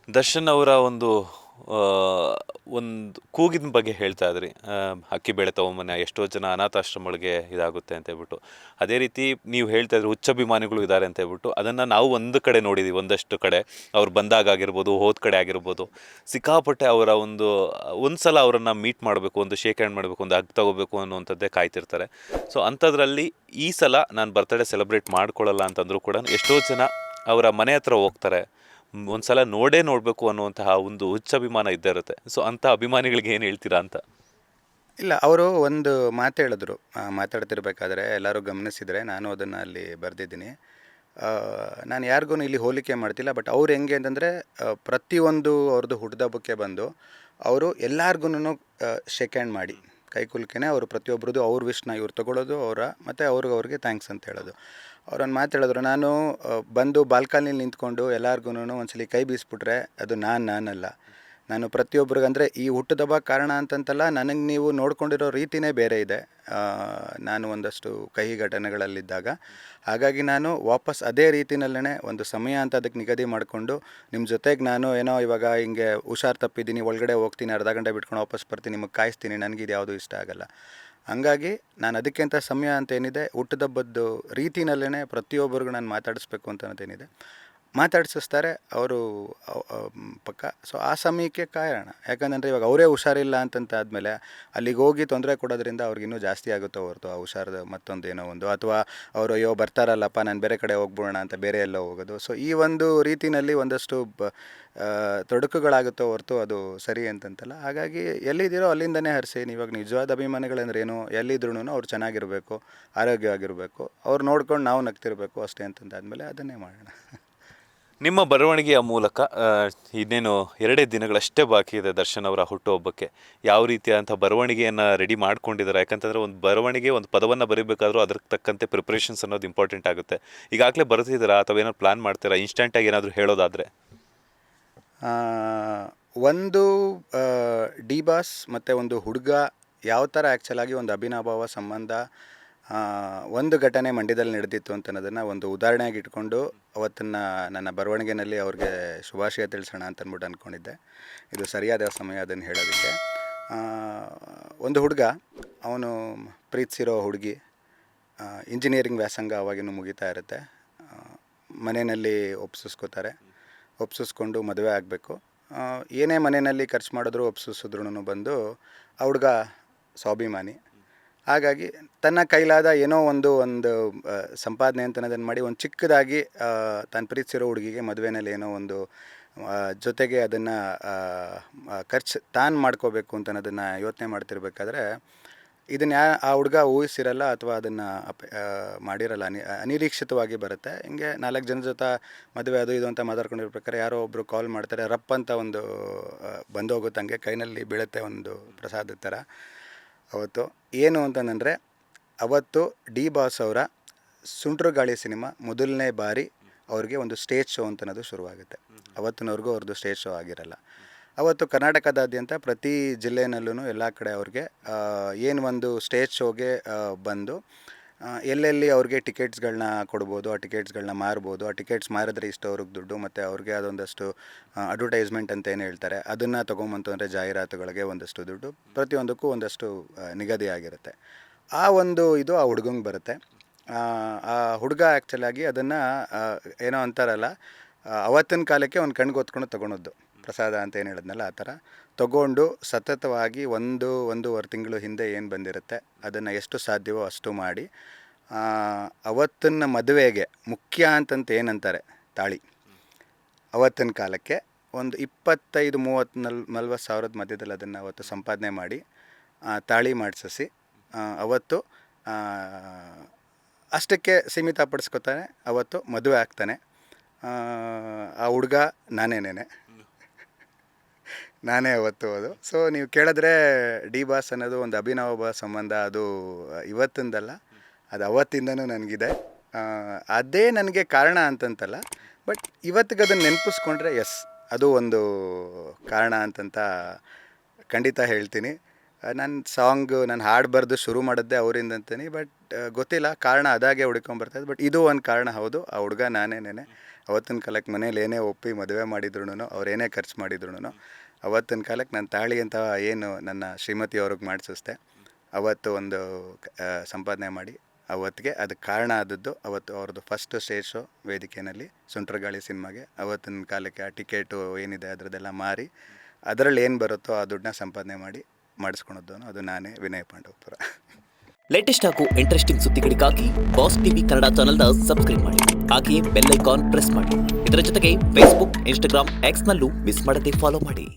ದರ್ಶನ್ ಅವರ ಆ, ಒಂದು ಕೂಗಿನ ಬಗ್ಗೆ ಹೇಳ್ತಾ ಇದ್ರಿ. ಅಕ್ಕಿ ಬೇಳೆ ತೊಗೊಂಬನ್ನಿ, ಎಷ್ಟೋ ಜನ ಅನಾಥಾಶ್ರಮಗಳಿಗೆ ಇದಾಗುತ್ತೆ ಅಂತ ಹೇಳ್ಬಿಟ್ಟು. ಅದೇ ರೀತಿ ನೀವು ಹೇಳ್ತಾ ಇದ್ರಿ ಹುಚ್ಚಭಿಮಾನಿಗಳು ಇದ್ದಾರೆ ಅಂತ ಹೇಳ್ಬಿಟ್ಟು. ಅದನ್ನು ನಾವು ಒಂದು ಕಡೆ ನೋಡಿದ್ದೀವಿ, ಒಂದಷ್ಟು ಕಡೆ ಅವ್ರು ಬಂದಾಗ ಆಗಿರ್ಬೋದು, ಹೋದ ಕಡೆ ಆಗಿರ್ಬೋದು. ಸಿಕ್ಕಾಪಟ್ಟೆ ಅವರ ಒಂದು ಸಲ ಅವರನ್ನು ಮೀಟ್ ಮಾಡಬೇಕು, ಒಂದು ಶೇಕ್ ಹ್ಯಾಂಡ್ ಮಾಡಬೇಕು, ಒಂದು ಹಗ್ ತಗೋಬೇಕು ಅನ್ನುವಂಥದ್ದೇ ಕಾಯ್ತಿರ್ತಾರೆ. ಸೊ ಅಂಥದ್ರಲ್ಲಿ ಈ ಸಲ ನಾನು ಬರ್ತಡೇ ಸೆಲೆಬ್ರೇಟ್ ಮಾಡ್ಕೊಳ್ಳಲ್ಲ ಅಂತಂದರೂ ಕೂಡ ಎಷ್ಟೋ ಜನ ಅವರ ಮನೆ ಹತ್ರ ಹೋಗ್ತಾರೆ. ಒಂದ್ಸಲ ನೋಡಬೇಕು ಅನ್ನುವಂತಹ ಒಂದು ಹುಚ್ಚಭಿಮಾನ ಇದ್ದೇ ಇರುತ್ತೆ. ಸೊ ಅಂಥ ಅಭಿಮಾನಿಗಳಿಗೆ ಏನು ಹೇಳ್ತೀರಾ ಅಂತ? ಇಲ್ಲ, ಅವರು ಒಂದು ಮಾತು ಹೇಳಿದ್ರು ಮಾತಾಡ್ತಿರ್ಬೇಕಾದ್ರೆ, ಎಲ್ಲರೂ ಗಮನಿಸಿದರೆ, ನಾನು ಅದನ್ನು ಅಲ್ಲಿ ಬರೆದಿದ್ದೀನಿ. ನಾನು ಯಾರಿಗೂ ಇಲ್ಲಿ ಹೋಲಿಕೆ ಮಾಡ್ತಿಲ್ಲ, ಬಟ್ ಅವ್ರು ಹೆಂಗೆ ಅಂತಂದರೆ, ಪ್ರತಿಯೊಂದು ಅವ್ರದ್ದು ಹುಟ್ಟಿದಬ್ಬಕ್ಕೆ ಬಂದು ಅವರು ಎಲ್ಲಾರ್ಗು ಶೇಕ್ ಹ್ಯಾಂಡ್ ಮಾಡಿ ಕೈ ಕುಲ್ಕೆನೆ ಅವರು ಪ್ರತಿಯೊಬ್ಬರದು ಅವ್ರ ವಿಶ್ನ ಇವ್ರು ತೊಗೊಳ್ಳೋದು ಮತ್ತು ಅವ್ರಿಗೆ ಥ್ಯಾಂಕ್ಸ್ ಅಂತ ಹೇಳೋದು. ಅವ್ರೊಂದು ಮಾತು ಹೇಳಿದ್ರು, ನಾನು ಬಂದು ಬಾಲ್ಕನಿಲಿ ನಿಂತ್ಕೊಂಡು ಎಲ್ಲಾರ್ಗು ಒಂದ್ಸಲಿ ಕೈ ಬೀಸ್ಬಿಟ್ರೆ ಅದು ನಾನಲ್ಲ. ನಾನು ಪ್ರತಿಯೊಬ್ಬರಿಗೆ, ಅಂದರೆ ಈ ಹುಟ್ಟುದಬ್ಬ ಕಾರಣ ಅಂತಂತಲ್ಲ, ನನಗೆ ನೀವು ನೋಡ್ಕೊಂಡಿರೋ ರೀತಿಯೇ ಬೇರೆ ಇದೆ ನಾನು ಒಂದಷ್ಟು ಕಹಿ ಘಟನೆಗಳಲ್ಲಿದ್ದಾಗ. ಹಾಗಾಗಿ ನಾನು ವಾಪಸ್ ಅದೇ ರೀತಿಯಲ್ಲೇ ಒಂದು ಸಮಯ ಅಂತ ಅದಕ್ಕೆ ನಿಗದಿ ಮಾಡಿಕೊಂಡು ನಿಮ್ಮ ಜೊತೆಗೆ ನಾನು ಏನೋ ಇವಾಗ ಹಿಂಗೆ ಹುಷಾರು ತಪ್ಪಿದ್ದೀನಿ, ಒಳಗಡೆ ಹೋಗ್ತೀನಿ, ಅರ್ಧ ಗಂಟೆ ಬಿಟ್ಕೊಂಡು ವಾಪಸ್ ಬರ್ತೀನಿ, ನಿಮಗೆ ಕಾಯಿಸ್ತೀನಿ, ನನಗಿದು ಯಾವುದೂ ಇಷ್ಟ ಆಗಲ್ಲ. ಹಂಗಾಗಿ ನಾನು ಅದಕ್ಕಿಂತ ಸಮಯ ಅಂತ ಏನಿದೆ, ಹುಟ್ಟುದಬ್ಬದ್ದು ರೀತಿಯಲ್ಲೇ ಪ್ರತಿಯೊಬ್ಬರಿಗೂ ನಾನು ಮಾತಾಡಿಸ್ಬೇಕು ಅಂತ ಅನ್ನೋದೇನಿದೆ ಮಾತಾಡಿಸಿಸ್ತಾರೆ ಅವರು ಪಕ್ಕ. ಸೊ ಆ ಸಮಯಕ್ಕೆ ಕಾಯೋಣ, ಯಾಕಂದರೆ ಇವಾಗ ಅವರೇ ಹುಷಾರಿಲ್ಲ ಆದಮೇಲೆ ಅಲ್ಲಿಗೆ ಹೋಗಿ ತೊಂದರೆ ಕೊಡೋದ್ರಿಂದ ಅವ್ರಿಗಿನ್ನೂ ಜಾಸ್ತಿ ಆಗುತ್ತೋ ಹೊರತು ಆ ಹುಷಾರದ ಮತ್ತೊಂದು ಏನೋ ಒಂದು, ಅಥವಾ ಅವರು ಅಯ್ಯೋ ಬರ್ತಾರಲ್ಲಪ್ಪ ನಾನು ಬೇರೆ ಕಡೆ ಹೋಗ್ಬಿಡೋಣ ಅಂತ ಬೇರೆ ಎಲ್ಲ ಹೋಗೋದು. ಸೊ ಈ ಒಂದು ರೀತಿಯಲ್ಲಿ ಒಂದಷ್ಟು ತೊಡಕುಗಳಾಗುತ್ತೋ ಹೊರತು ಅದು ಸರಿ ಅಂತಂತಲ್ಲ. ಹಾಗಾಗಿ ಎಲ್ಲಿದ್ದೀರೋ ಅಲ್ಲಿಂದನೇ ಹರಿಸಿ. ಇವಾಗ ನಿಜವಾದ ಅಭಿಮಾನಿಗಳಂದ್ರೆ ಏನು, ಎಲ್ಲಿದ್ರೂ ಅವ್ರು ಚೆನ್ನಾಗಿರಬೇಕು, ಆರೋಗ್ಯವಾಗಿರಬೇಕು, ಅವ್ರು ನೋಡ್ಕೊಂಡು ನಾವು ನಗ್ತಿರಬೇಕು ಅಷ್ಟೇ ಅಂತಂದಾದ್ಮೇಲೆ ಅದನ್ನೇ ಮಾಡೋಣ. ನಿಮ್ಮ ಬರವಣಿಗೆಯ ಮೂಲಕ ಇನ್ನೇನು 2 ದಿನಗಳಷ್ಟೇ ಬಾಕಿ ಇದೆ ದರ್ಶನ್ ಅವರ ಹುಟ್ಟುಹಬ್ಬಕ್ಕೆ. ಯಾವ ರೀತಿಯಾದಂಥ ಬರವಣಿಗೆಯನ್ನು ರೆಡಿ ಮಾಡ್ಕೊಂಡಿದ್ದಾರೆ? ಯಾಕಂತಂದರೆ ಒಂದು ಬರವಣಿಗೆ, ಒಂದು ಪದವನ್ನು ಬರೀಬೇಕಾದ್ರೂ ಅದಕ್ಕೆ ತಕ್ಕಂತೆ ಪ್ರಿಪ್ರೇಷನ್ಸ್ ಅನ್ನೋದು ಇಂಪಾರ್ಟೆಂಟ್ ಆಗುತ್ತೆ. ಈಗಾಗಲೇ ಬರ್ತಿದ್ದೀರಾ ಅಥವಾ ಏನಾದ್ರು ಪ್ಲ್ಯಾನ್ ಮಾಡ್ತೀರಾ ಇನ್ಸ್ಟೆಂಟಾಗಿ ಏನಾದರೂ ಹೇಳೋದಾದರೆ? ಒಂದು ಡಿ ಬಾಸ್ ಮತ್ತು ಒಂದು ಹುಡುಗ ಯಾವ ಥರ ಆ್ಯಕ್ಚುಲಾಗಿ ಒಂದು ಅಭಿನಭಾವ ಸಂಬಂಧ, ಒಂದು ಘಟನೆ ಮಂಡ್ಯದಲ್ಲಿ ನಡೆದಿತ್ತು ಅಂತ ಅನ್ನೋದನ್ನು ಒಂದು ಉದಾಹರಣೆಯಾಗಿ ಇಟ್ಕೊಂಡು ಅವತ್ತನ್ನು ನನ್ನ ಬರವಣಿಗೆಯಲ್ಲಿ ಅವ್ರಿಗೆ ಶುಭಾಶಯ ತಿಳಿಸೋಣ ಅಂತ ಅಂದ್ಬಿಟ್ಟು ಅಂದ್ಕೊಂಡಿದ್ದೆ. ಇದು ಸರಿಯಾದ ಸಮಯ ಅದನ್ನು ಹೇಳೋದಕ್ಕೆ. ಒಂದು ಹುಡುಗ, ಅವನು ಪ್ರೀತಿಸಿರೋ ಹುಡುಗಿ, ಇಂಜಿನಿಯರಿಂಗ್ ವ್ಯಾಸಂಗ ಅವಾಗಿನ್ನೂ ಮುಗಿತಾ ಇರುತ್ತೆ. ಮನೆಯಲ್ಲಿ ಒಪ್ಪಿಸ್ಕೊಂಡು ಮದುವೆ ಆಗಬೇಕು. ಏನೇ ಮನೆಯಲ್ಲಿ ಖರ್ಚು ಮಾಡಿದ್ರು ಒಪ್ಪಿಸಿದ್ರೂ ಬಂದು ಆ ಹುಡುಗ ಸ್ವಾಭಿಮಾನಿ. ಹಾಗಾಗಿ ತನ್ನ ಕೈಲಾದ ಏನೋ ಒಂದು ಸಂಪಾದನೆ ಅಂತ ಅನ್ನೋದನ್ನು ಮಾಡಿ ಒಂದು ಚಿಕ್ಕದಾಗಿ ತಾನು ಪ್ರೀತಿಸಿರೋ ಹುಡುಗಿಗೆ ಮದುವೆಯಲ್ಲಿ ಏನೋ ಒಂದು ಜೊತೆಗೆ ಅದನ್ನು ಖರ್ಚು ತಾನು ಮಾಡ್ಕೋಬೇಕು ಅಂತ ಅನ್ನೋದನ್ನು ಯೋಚನೆ ಮಾಡ್ತಿರ್ಬೇಕಾದ್ರೆ, ಇದನ್ನು ಆ ಹುಡುಗ ಊಹಿಸಿರಲ್ಲ ಅಥವಾ ಅದನ್ನು ಮಾಡಿರಲ್ಲ, ಅನಿರೀಕ್ಷಿತವಾಗಿ ಬರುತ್ತೆ. ಹಿಂಗೆ 4 ಜನ ಜೊತೆ ಮದುವೆ ಅದು ಇದು ಅಂತ ಮಾತಾಡ್ಕೊಂಡಿರ್ಬೇಕಾದ್ರೆ ಯಾರೋ ಒಬ್ಬರು ಕಾಲ್ ಮಾಡ್ತಾರೆ, ರಪ್ ಅಂತ ಒಂದು ಬಂದೋಗುತ್ತೆ, ಹಂಗೆ ಕೈನಲ್ಲಿ ಬೀಳುತ್ತೆ ಒಂದು ಪ್ರಸಾದದ ಥರ. ಅವತ್ತು ಏನು ಅಂತಂದರೆ, ಅವತ್ತು ಡಿ ಬಾಸ್ ಅವರ ಸುಂಟ್ರು ಗಾಳಿ ಸಿನಿಮಾ ಮೊದಲನೇ ಬಾರಿ ಅವ್ರಿಗೆ ಒಂದು ಸ್ಟೇಜ್ ಶೋ ಅಂತ ಅನ್ನೋದು ಶುರುವಾಗುತ್ತೆ. ಅವತ್ತಿನವ್ರಿಗೂ ಅವ್ರದ್ದು ಸ್ಟೇಜ್ ಶೋ ಆಗಿರಲ್ಲ. ಅವತ್ತು ಕರ್ನಾಟಕದಾದ್ಯಂತ ಪ್ರತಿ ಜಿಲ್ಲೆಯಲ್ಲೂ ಎಲ್ಲ ಕಡೆ ಅವ್ರಿಗೆ ಏನು ಒಂದು ಸ್ಟೇಜ್ ಶೋಗೆ ಬಂದು ಎಲ್ಲೆಲ್ಲಿ ಅವ್ರಿಗೆ ಟಿಕೆಟ್ಸ್ಗಳನ್ನ ಕೊಡ್ಬೋದು, ಆ ಟಿಕೆಟ್ಸ್ಗಳನ್ನ ಮಾರ್ಬೋದು, ಆ ಟಿಕೆಟ್ಸ್ ಮಾರಿದ್ರೆ ಇಷ್ಟು ಅವ್ರಿಗೆ ದುಡ್ಡು, ಮತ್ತು ಅವ್ರಿಗೆ ಅದೊಂದಷ್ಟು ಅಡ್ವರ್ಟೈಸ್ಮೆಂಟ್ ಅಂತ ಏನು ಹೇಳ್ತಾರೆ ಅದನ್ನು ತೊಗೊಂಬಂತು ಅಂದರೆ ಜಾಹೀರಾತುಗಳಿಗೆ ಒಂದಷ್ಟು ದುಡ್ಡು, ಪ್ರತಿಯೊಂದಕ್ಕೂ ಒಂದಷ್ಟು ನಿಗದಿ ಆಗಿರುತ್ತೆ. ಆ ಒಂದು ಇದು ಆ ಹುಡುಗಂಗೆ ಬರುತ್ತೆ. ಆ ಹುಡುಗ ಆ್ಯಕ್ಚುಲಾಗಿ ಅದನ್ನು ಏನೋ ಅಂತಾರಲ್ಲ, ಅವತ್ತಿನ ಕಾಲಕ್ಕೆ ಒಂದು ಕಣ್ಗೆ ಹೊತ್ಕೊಂಡು ತೊಗೊಳೋದು ಪ್ರಸಾದ ಅಂತ ಏನು ಹೇಳಿದ್ನಲ್ಲ, ಆ ಥರ ತಗೊಂಡು ಸತತವಾಗಿ ಒಂದೂವರೆ ತಿಂಗಳು ಹಿಂದೆ ಏನು ಬಂದಿರುತ್ತೆ ಅದನ್ನು ಎಷ್ಟು ಸಾಧ್ಯವೋ ಅಷ್ಟು ಮಾಡಿ, ಅವತ್ತಿನ ಮದುವೆಗೆ ಮುಖ್ಯ ಅಂತಂತ ಏನಂತಾರೆ ತಾಳಿ, ಅವತ್ತಿನ ಕಾಲಕ್ಕೆ ಒಂದು 25-30-40 ಸಾವಿರದ ಮಧ್ಯದಲ್ಲಿ ಅದನ್ನು ಅವತ್ತು ಸಂಪಾದನೆ ಮಾಡಿ ತಾಳಿ ಮಾಡಿಸಿ ಅವತ್ತು ಅಷ್ಟಕ್ಕೆ ಸೀಮಿತಪಡಿಸ್ಕೊತಾನೆ. ಅವತ್ತು ಮದುವೆ ಆಗ್ತಾನೆ. ಆ ಹುಡುಗ ನಾನೇ ಅವತ್ತು ಅದು. ಸೊ ನೀವು ಕೇಳಿದ್ರೆ ಡಿ ಬಾಸ್ ಅನ್ನೋದು ಒಂದು ಅಭಿನವ ಸಂಬಂಧ, ಅದು ಇವತ್ತಿಂದಲ್ಲ, ಅದು ಅವತ್ತಿಂದನೂ ನನಗಿದೆ. ಅದೇ ನನಗೆ ಕಾರಣ ಅಂತಂತಲ್ಲ, ಬಟ್ ಇವತ್ತಿಗೆ ಅದನ್ನು ನೆನಪಿಸ್ಕೊಂಡ್ರೆ ಎಸ್, ಅದು ಒಂದು ಕಾರಣ ಅಂತಂತ ಖಂಡಿತ ಹೇಳ್ತೀನಿ. ನಾನು ಹಾಡು ಬರೆದು ಶುರು ಮಾಡಿದ್ದೆ ಅವರಿಂದ ಅಂತೀನಿ, ಬಟ್ ಗೊತ್ತಿಲ್ಲ, ಕಾರಣ ಅದಾಗೆ ಹುಡ್ಕೊಂಬರ್ತದೆ. ಬಟ್ ಇದು ಒಂದು ಕಾರಣ ಹೌದು, ಆ ಹುಡುಗ ನಾನೇನೆ. ಅವತ್ತಿನ ಕಾಲಕ್ಕೆ ಮನೇಲಿ ಏನೇ ಒಪ್ಪಿ ಮದುವೆ ಮಾಡಿದ್ರು ಅವ್ರು ಏನೇ ಖರ್ಚು ಮಾಡಿದ್ರು ಅವತ್ತಿನ ಕಾಲಕ್ಕೆ ನಾನು ತಾಳಿ ಅಂತ ಏನು ನನ್ನ ಶ್ರೀಮತಿಯವ್ರಿಗೆ ಮಾಡಿಸಿಸ್ದೆ ಅವತ್ತು ಒಂದು ಸಂಪಾದನೆ ಮಾಡಿ ಅವತ್ತಿಗೆ ಅದಕ್ಕೆ ಕಾರಣ ಆದದ್ದು ಅವತ್ತು ಅವ್ರದ್ದು ಫಸ್ಟ್ ಸ್ಟೇಜ್ ಶೋ ವೇದಿಕೆಯಲ್ಲಿ ಸುಂಟ್ರಗಾಳಿ ಸಿನಿಮಾಗೆ ಅವತ್ತಿನ ಕಾಲಕ್ಕೆ ಆ ಟಿಕೆಟು ಏನಿದೆ ಅದರದ್ದೆಲ್ಲ ಮಾರಿ ಅದರಲ್ಲಿ ಏನು ಬರುತ್ತೋ ಆ ದುಡ್ಡನ್ನ ಸಂಪಾದನೆ ಮಾಡಿ ಮಾಡಿಸ್ಕೊಳೋದು ಅದು ನಾನೇ ವಿನಯ್ ಪಾಂಡವಪುರ. ಲೇಟೆಸ್ಟ್ ಹಾಗೂ ಇಂಟ್ರೆಸ್ಟಿಂಗ್ ಸುದ್ದಿಗಳಿಗಾಗಿ ಬಾಸ್ ಟಿವಿ ಕನ್ನಡ ಚಾನೆಲ್ನ ಸಬ್ಸ್ಕ್ರೈಬ್ ಮಾಡಿ. ಹಾಗೆಯೇ ಬೆಲ್ ಐಕಾನ್ ಪ್ರೆಸ್ ಮಾಡಿ. ಇದರ ಜೊತೆಗೆ ಫೇಸ್ಬುಕ್, ಇನ್ಸ್ಟಾಗ್ರಾಮ್, ಎಕ್ಸ್ನಲ್ಲೂ ಮಿಸ್ ಮಾಡದೆ ಫಾಲೋ ಮಾಡಿ.